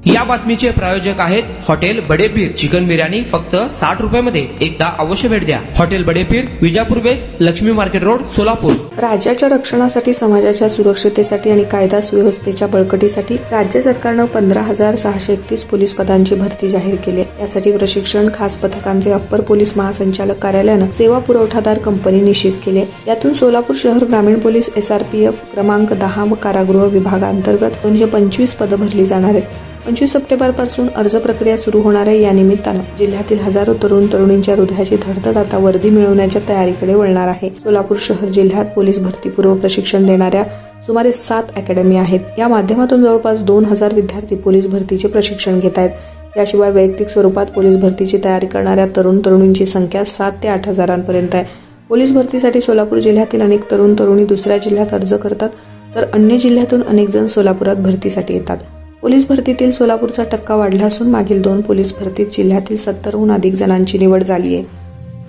या बातमीचे प्रायोजक आहेत हॉटेल बडेपीर। चिकन बिर्याणी फक्त 60 रुपयामध्ये। एकदा अवश्य भेट द्या। Hotel Badepir, Vijapur west, Laxmi market road, Solapur. राज्याच्या रक्षणासाठी, समाजाच्या सुरक्षतेसाठी आणि कायदा सुव्यवस्थेच्या बळकटीसाठी राज्य सरकारनं 15,631 पोलीस पदांची भरती जाहीर केली। यासाठी प्रशिक्षण खास पथकांचे अप्पर पोलीस महासंचालक कार्यालयानं सेवा पुरवठादार कंपनी निश्चित केली। यातून सोलापूर शहर ग्रामीण पोलीस SRPF क्रमांक 10 कारागृह विभागांतर्गत 225 पदं भरली जाणार आहेत। 25 सप्टेंबरपासून अर्ज प्रक्रिया सुरू होणार आहे। या निमित्तानं जिल्ह्यातील हजारो तरुण तरुणींच्या हृदयाची धडधड आता वर्दी मिळवण्याच्या तयारीकडे वळणार आहे। सोलापूर शहर जिल्ह्यात पोलीस भरतीपूर्व प्रशिक्षण देणाऱ्या सुमारे 7 अकॅडमी आहेत। या माध्यमातून जवळपास 2000 विद्यार्थी पोलीस भरतीचे प्रशिक्षण घेत आहेत। याशिवाय वैयक्तिक स्वरूपात पोलीस भरतीची तयारी करणाऱ्या तरुण तरुणींची संख्या 7 ते 8 हजारांपर्यंत आहे। पोलीस भरतीसाठी सोलापूर जिल्ह्यातील अनेक तरुण तरुणी दुसऱ्या जिल्ह्यात अर्ज करतात, तर अन्य जिल्ह्यातून अनेक जण सोलापुरात भरतीसाठी येतात। पोलीस भरतीतील सोलापूरचा टक्का वाढला असून मागील 2 पोलीस भरतीत जिल्ह्यातील 70हून अधिक जणांची निवड झाली आहे।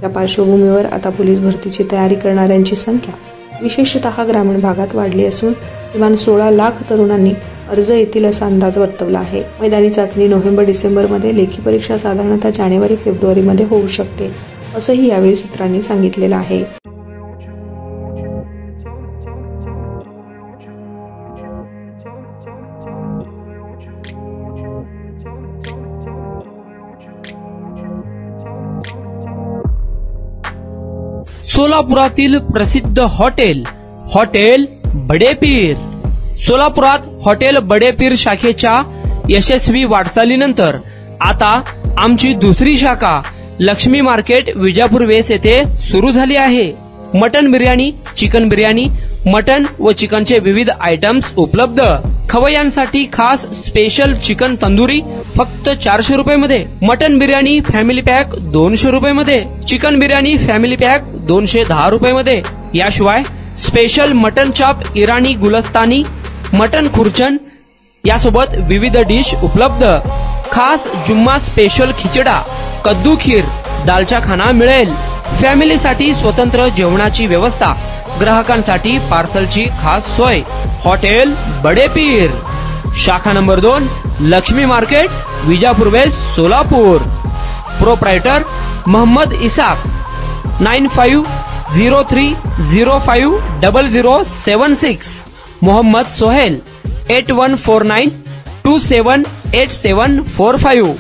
या पार्श्वभूमीवर आता पोलीस भरतीची तयारी करणाऱ्यांची संख्या विशेषतः ग्रामीण भागात वाढली असून किमान 16 लाख तरुणांनी अर्ज येतील असा अंदाज वर्तवला आहे। मैदानी चाचणी नोव्हेंबर-डिसेंबरमध्ये, लेखी परीक्षा साधारणतः जानेवारी-फेब्रुवारीमध्ये होऊ शकते, असंही यावेळी सूत्रांनी सांगितलेलं आहे। सोलापुरातील प्रसिद्ध हॉटेल बडेपीर। सोलापुरात हॉटेल बडेपीर शाखेच्या यशस्वी वाटचालीनंतर आता आमची दुसरी शाखा लक्ष्मी मार्केट, विजापूर वेस्ट येथे सुरू झाली आहे। Mutton biryani, chicken biryani, mutton व चिकनचे विविध आयटम्स उपलब्ध। खवय्यांसाठी खास स्पेशल चिकन तंदुरी फक्त 400 रुपयामध्ये। मटन बिर्याणी फॅमिली पॅक 200 रुपयामध्ये। चिकन बिर्याणी फॅमिली पॅक 210 रुपयामध्ये। याशिवाय स्पेशल मटन चॉप, इराणी गुलस्तानी, मटन खुर्चन यासोबत विविध डिश उपलब्ध। खास जुम्मा स्पेशल खिचडा, कद्दू खीर, दालचा खाना मिळेल। फॅमिलीसाठी स्वतंत्र जेवणाची व्यवस्था, ग्राहकांसाठी पार्सलची खास सोय। हॉटेल बडेपीर, शाखा number 2, Laxmi market, Vijapur west, Solapur. Proprietor Mohammad Isaq, 9503050076। Mohammad Sohel, 8149278745।